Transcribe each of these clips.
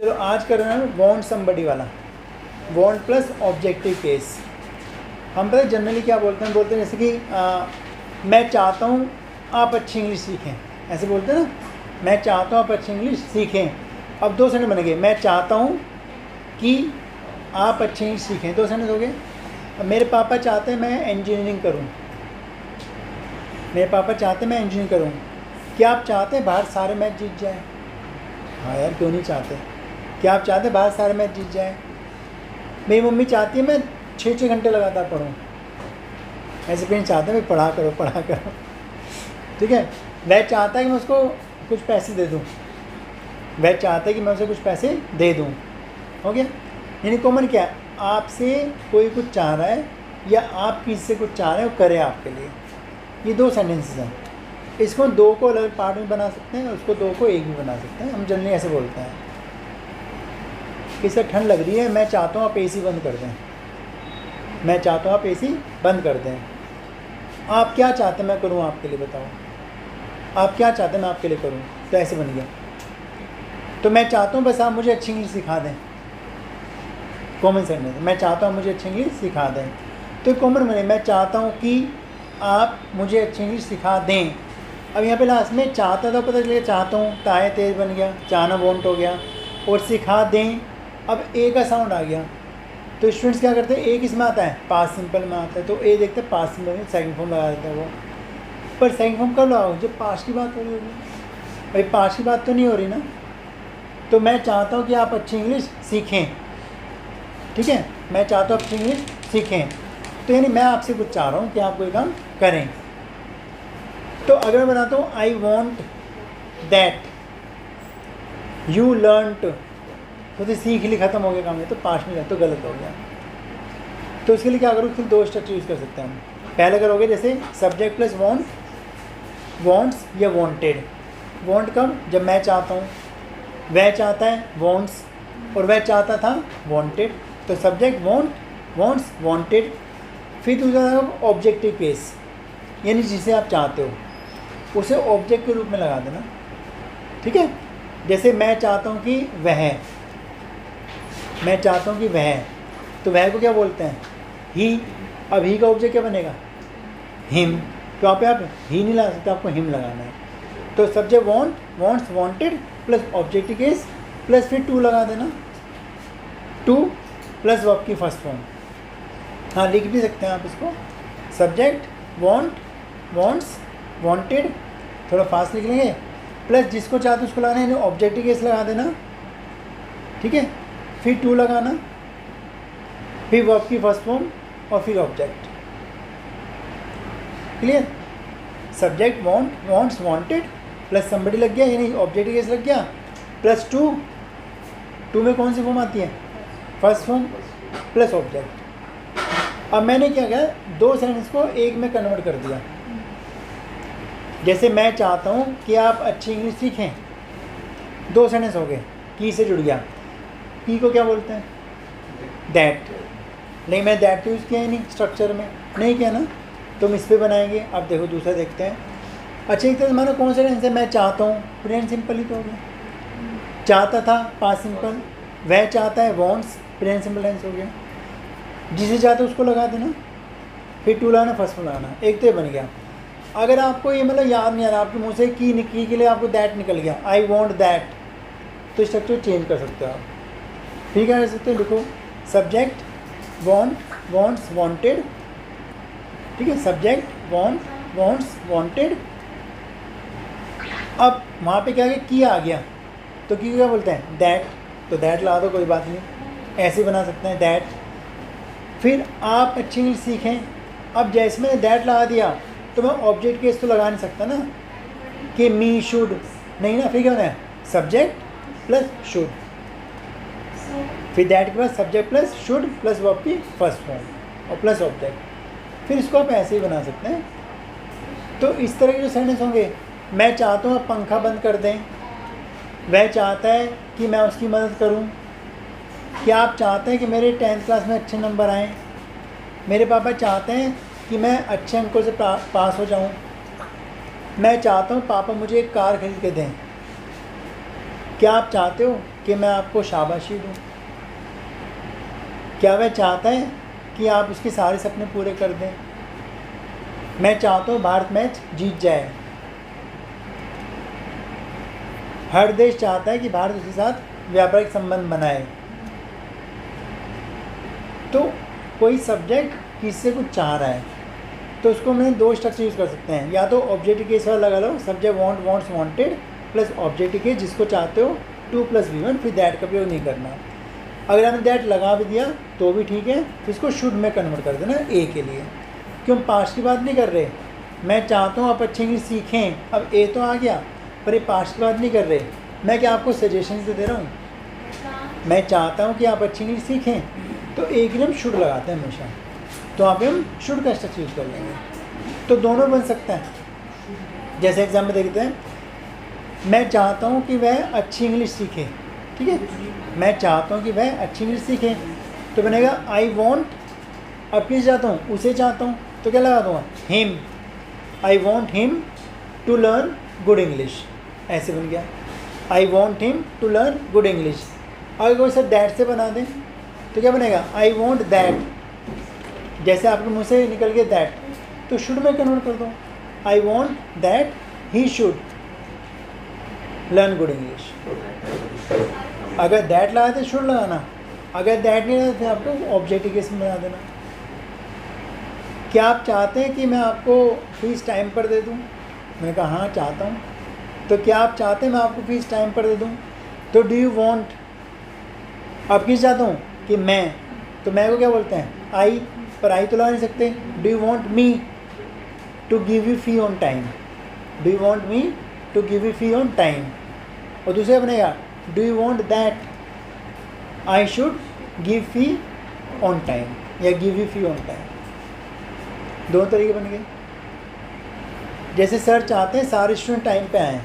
चलो आज कर रहे हैं वांट समबडी वाला, वांट प्लस ऑब्जेक्टिव केस। हम पता है जनरली क्या बोलते हैं जैसे कि मैं चाहता हूँ आप अच्छी इंग्लिश सीखें, ऐसे बोलते हैं ना, मैं चाहता हूँ आप अच्छी इंग्लिश सीखें। अब दो सेंटेंस बनेंगे, मैं चाहता हूँ कि आप अच्छी इंग्लिश सीखें, दो सेंटेंस हो गए। अब मेरे पापा चाहते हैं मैं इंजीनियरिंग करूँ, मेरे पापा चाहते हैं मैं इंजीनियरिंग करूँ। क्या आप चाहते हैं बाहर सारे मैच जीत जाए? हाँ यार, क्यों नहीं चाहते। क्या आप चाहते हैं बाहर सारे मैच जीत जाए? मेरी मम्मी चाहती है मैं 6 घंटे लगातार पढ़ूँ। ऐसे पेरेंट्स चाहते हैं भाई पढ़ा करो, ठीक है। वह चाहता है कि मैं उसको कुछ पैसे दे दूँ, वह चाहता है कि मैं उसे कुछ पैसे दे दूँ, हो गया। यानी कॉमन क्या है, आपसे कोई कुछ चाह रहा है या आप किसी से कुछ चाह रहे हैं वो करे आपके लिए। ये दो सेंटेंसेस हैं, इसको दो को अलग पार्ट में बना सकते हैं, उसको दो को एक भी बना सकते हैं। हम जनरली ऐसे बोलते हैं कि सर ठंड लग रही है, मैं चाहता हूँ आप एसी बंद कर दें, मैं चाहता हूँ आप एसी बंद कर दें। आप क्या चाहते हैं मैं करूँ आपके लिए, बताओ आप क्या चाहते हैं मैं आपके लिए करूँ। तो ऐसे बन गया। तो मैं चाहता हूँ बस आप मुझे अच्छी इंग्लिश सिखा दें, कॉमन सेंटेंस, मैं चाहता हूँ मुझे अच्छी इंग्लिश सिखा दें। तो कॉमन बने, मैं चाहता हूँ कि आप मुझे अच्छी इंग्लिश सिखा दें। अब यहाँ पे लास्ट में चाहता था, पता चलिए चाहता हूँ, ताए तेज बन गया, चाहना वॉन्ट हो गया, और सिखा दें अब ए का साउंड आ गया। तो स्टूडेंट्स क्या करते हैं, ए किस में आता है, पास्ट सिंपल में आता है, तो ए देखते हैं पास्ट सिंपल में सेकंड फॉर्म लगा देते हैं वो। पर सेकंड फॉर्म कब लगाओ, जब पास्ट की बात हो रही होगी। भाई पास्ट की बात तो नहीं हो रही ना। तो मैं चाहता हूँ कि आप अच्छी इंग्लिश सीखें, ठीक है, मैं चाहता हूँ अच्छी इंग्लिश सीखें। तो यानी मैं आपसे कुछ चाह रहा हूँ कि आप कोई काम करें। तो अगर मैं बनाता हूँ आई वॉन्ट दैट यू लर्नट, तो सीख ली खत्म हो गया काम, है तो पास्ट में तो गलत हो गया। तो उसके लिए क्या करो, फिर दो स्ट्रक्चर यूज़ कर सकते हैं हम। पहले करोगे जैसे सब्जेक्ट प्लस वॉन्ट, वॉन्ट्स या वॉन्टेड। वॉन्ट कब, जब मैं चाहता हूँ, वह चाहता है वॉन्ट्स, और वह चाहता था वॉन्टेड। तो सब्जेक्ट वॉन्ट, वॉन्ट्स, वॉन्टेड। फिर दूसरा ऑब्जेक्टिव केस, यानी जिसे आप चाहते हो उसे ऑब्जेक्ट के रूप में लगा देना, ठीक है। जैसे मैं चाहता हूँ कि वह, मैं चाहता हूँ कि वह, तो वह को क्या बोलते हैं, ही। अब ही का ऑब्जेक्ट क्या बनेगा, हिम। तो आप ही नहीं लगा सकते, आपको हिम लगाना है। तो subject want, wants, wanted plus objective case plus फिर टू लगा देना, टू प्लस वर्ब की फर्स्ट फॉर्म। हाँ, लिख भी सकते हैं आप इसको, सब्जेक्ट वॉन्ट, वॉन्ट्स, वॉन्टेड, थोड़ा फास्ट लिख लेंगे, प्लस जिसको चाहते उसको लगाना है, ऑब्जेक्टिव केस लगा देना, ठीक है। फिर टू लगाना, फिर वर्ब की फर्स्ट फॉर्म और फिर object. Clear. Subject want, wants, wanted plus somebody लग गया, यानी ऑब्जेक्टिव केस लग गया, प्लस टू। टू में कौन सी फॉर्म आती है, फर्स्ट फॉर्म प्लस ऑब्जेक्ट। अब मैंने क्या किया, दो सेंटेंस को एक में कन्वर्ट कर दिया। जैसे मैं चाहता हूँ कि आप अच्छी इंग्लिश सीखें, दो सेंटेंस हो गए, की से जुड़ गया। की को क्या बोलते हैं, दैट। लेकिन मैं दैट यूज़ किया ही नहीं स्ट्रक्चर में, नहीं किया ना, तो हम इस पर बनाएंगे। अब देखो दूसरा देखते हैं। अच्छा, एक तरह से मानो कौन सा टेंस है, मैं चाहता हूँ, प्रेजेंट सिंपल ही तो हो गया। चाहता था पास्ट सिंपल, वह चाहता है वॉन्ट्स, प्रेजेंट सिंपल टेंस हो गया। जिसे चाहते उसको लगा देना, फिर टू लगाना, फर्स्ट में लगाना, एक तो ये बन गया। अगर आपको ये मतलब याद नहीं आ रहा, आपके मुँह से की के लिए आपको दैट निकल गया, आई वॉन्ट दैट, तो स्ट्रक्चर चेंज कर सकते हो आप, ठीक है, कर सकते हो। लिखो सब्जेक्ट वॉन्ट, वॉन्ट्स, वॉन्टेड, ठीक है, सब्जेक्ट वॉन्ट, वॉन्ट्स, वॉन्टेड। अब वहाँ पे क्या की आ गया, तो की क्या बोलते हैं, दैट। तो दैट लगा दो, कोई बात नहीं, ऐसे बना सकते हैं दैट। फिर आप अच्छी इंग्लिश सीखें। अब जैसे मैंने दैट लगा दिया तो मैं ऑब्जेक्ट केस तो लगा नहीं सकता ना, कि मी शुड, नहीं ना, फिर क्या होना है, सब्जेक्ट प्लस शुड, फिर दैट के बाद subject plus should plus verb की फर्स्ट फॉर्म और प्लस ऑब्जेक्ट। फिर इसको आप ऐसे ही बना सकते हैं। तो इस तरह के जो सेंटेंस होंगे, मैं चाहता हूँ आप पंखा बंद कर दें, वह चाहता है कि मैं उसकी मदद करूँ, क्या आप चाहते हैं कि मेरे 10th क्लास में अच्छे नंबर आएँ, मेरे पापा चाहते हैं कि मैं अच्छे अंकों से पास हो जाऊँ, मैं चाहता हूँ पापा मुझे एक कार खरीद के दें। क्या आप चाहते हो कि मैं आपको शाबाशी दूँ? क्या वह चाहता है कि आप उसके सारे सपने पूरे कर दें? मैं चाहता हूँ भारत मैच जीत जाए। हर देश चाहता है कि भारत उसके साथ व्यापारिक संबंध बनाए। तो कोई सब्जेक्ट किससे कुछ चाह रहा है तो उसको मैं दो स्ट्रक्चर यूज़ कर सकते हैं, या तो ऑब्जेक्टिव केस वाला लगा लो, subject want, wants, wanted plus objective case जिसको चाहते हो 2 + V1, फिर दैट का प्रयोग नहीं करना। अगर आपने दैट लगा भी दिया तो भी ठीक है, फिर इसको शुड में कन्वर्ट कर देना ए के लिए, क्यों पास्ट की बात नहीं कर रहे। मैं चाहता हूँ आप अच्छी इंग्लिश सीखें, अब ए तो आ गया पर ये पास्ट की बात नहीं कर रहे। मैं क्या आपको सजेशन दे रहा हूँ? मैं चाहता हूँ कि आप अच्छी इंग्लिश सीखें, तो ए के लिए हम शुड लगाते हैं हमेशा, तो यहाँ पे हम शुड का स्ट्रक्चर यूज़ कर लेंगे। तो दोनों बन सकता है। जैसे एग्जाम्पल देखते हैं, मैं चाहता हूँ कि वह अच्छी इंग्लिश सीखे, ठीक है, मैं चाहता हूँ कि वह अच्छी इंग्लिश सीखे, तो बनेगा आई वॉन्ट, अब किस चाहता हूँ? उसे चाहता हूँ, तो क्या लगा दूँगा? Him, I want him to learn good English, ऐसे बन गया, I want him to learn good English. अगर कोई सर दैट से बना दें तो क्या बनेगा? आई वॉन्ट दैट, जैसे आपके मुँह से निकल गया दैट, तो शुड में कन्वर्ट कर दो, आई want that he should learn good English. अगर दैट लगाए तो शुड लगाना, अगर दैट नहीं लगाए तो आपको ऑब्जेक्टिव केस में बना देना। क्या आप चाहते हैं कि मैं आपको फीस टाइम पर दे दूं? मैंने कहा हाँ चाहता हूँ। तो क्या आप चाहते हैं मैं आपको फीस टाइम पर दे दूं? तो डू यू वांट, अब किस चाहता हूँ कि मैं, तो मैं को क्या बोलते हैं? आई, पर आई तो लगा नहीं सकते। Do you want me to give you fee on time, do you want me to give you fee on time. और दूसरा बनेगा do you want that I should give fee on time, या give you fee on time. दो तरीके बन गए। जैसे sir चाहते हैं सारे स्टूडेंट टाइम पे आएँ,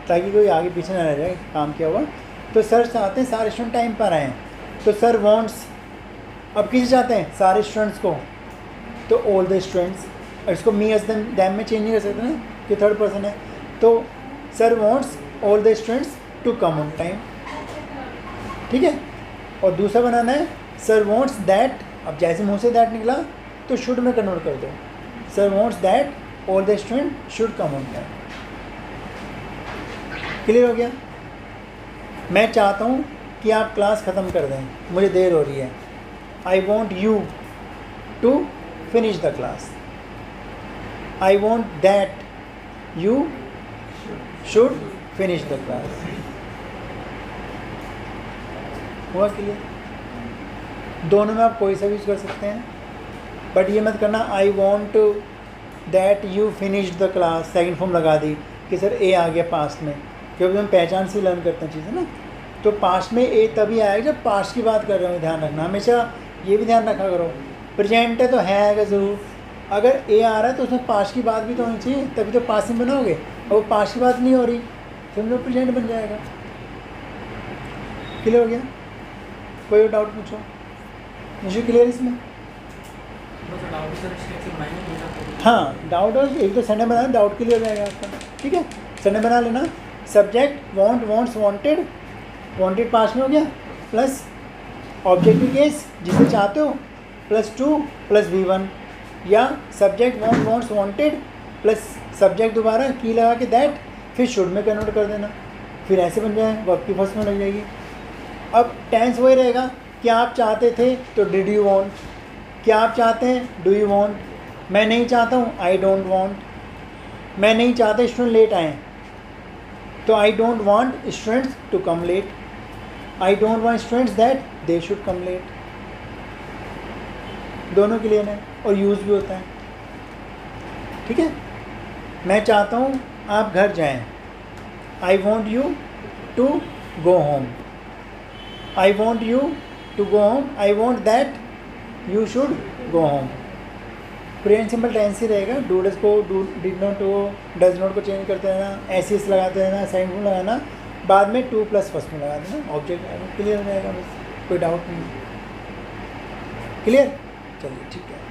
ताकि कोई आगे पीछे ना रह जाए काम किया हुआ, तो सर चाहते हैं सारे स्टूडेंट टाइम पर आएँ, तो सर वांट्स, अब किसे चाहते हैं? सारे स्टूडेंट्स को, तो ऑल द स्टूडेंट्स। इसको मी एज दैम में चेंज नहीं कर सकते ना कि थर्ड पर्सन है, तो sir wants all the students to come on time, ठीक है। और दूसरा बनाना है सर वांट्स दैट, अब जैसे मुँह से दैट निकला तो शुड में कन्वर्ट कर दो, sir wants that all the student should come on time. Clear हो गया? मैं चाहता हूँ कि आप क्लास ख़त्म कर दें, मुझे देर हो रही है, I want you to finish the class, I want that you should finish the class. हुआ क्लियर? दोनों में आप कोई सा यूज़ कर सकते हैं, बट ये मत करना आई want that you finish the class, second form लगा दी कि सर ए आ गया पास्ट में, क्योंकि हम पहचान से लर्न करते हैं चीज़ें ना, तो पास्ट में ए तभी आएगा जब पास्ट की बात कर रहे हो। ध्यान रखना, हमेशा ये भी ध्यान रखा करो, प्रेजेंट है तो है आएगा ज़रूर, अगर ए आ रहा है तो उसमें पास्ट की बात भी तो होनी चाहिए, तभी तो पास्ट में बनाओगे, और वो पास्ट की बात नहीं हो रही तो हम लोग प्रेजेंट बन जाएगा। क्लियर हो गया? कोई और डाउट पूछो, मुझे क्लियर इसमें? हाँ, डाउट और एक तो सेंटेंस बनाना, डाउट क्लियर हो जाएगा आपका, ठीक है। सेंटेंस बना लेना, subject want, wants, wanted, wanted past में हो गया, प्लस ऑब्जेक्टिव केस जिसे चाहते हो, +2 + V1, या subject want, wants, wanted plus subject दोबारा की लगा के दैट, फिर शुड में कन्वर्ट कर देना, फिर ऐसे बन जाए, वर्ब की फर्स्ट में लग जाएगी। अब टेंस वही रहेगा, क्या आप चाहते थे तो डिड यू वांट, क्या आप चाहते हैं डू यू वांट, मैं नहीं चाहता हूँ आई डोंट वांट, मैं नहीं चाहता स्टूडेंट लेट आएँ तो I don't want students to come late, I don't want students that they should come late. दोनों के लिए है और यूज़ भी होता है, ठीक है। मैं चाहता हूँ आप घर जाएं, I want you to go home, I want you to go home, I want that you should go home. Present simple tense ही रहेगा, डूडस को डू, डिड नॉट को, डज नॉट को चेंज करते रहना, एस लगाते रहना, साइन फॉर्म लगाना, बाद में 2 + फर्स्ट में लगा देना, ऑब्जेक्ट क्लियर हो जाएगा, बस कोई डाउट नहीं। क्लियर? चलिए ठीक है।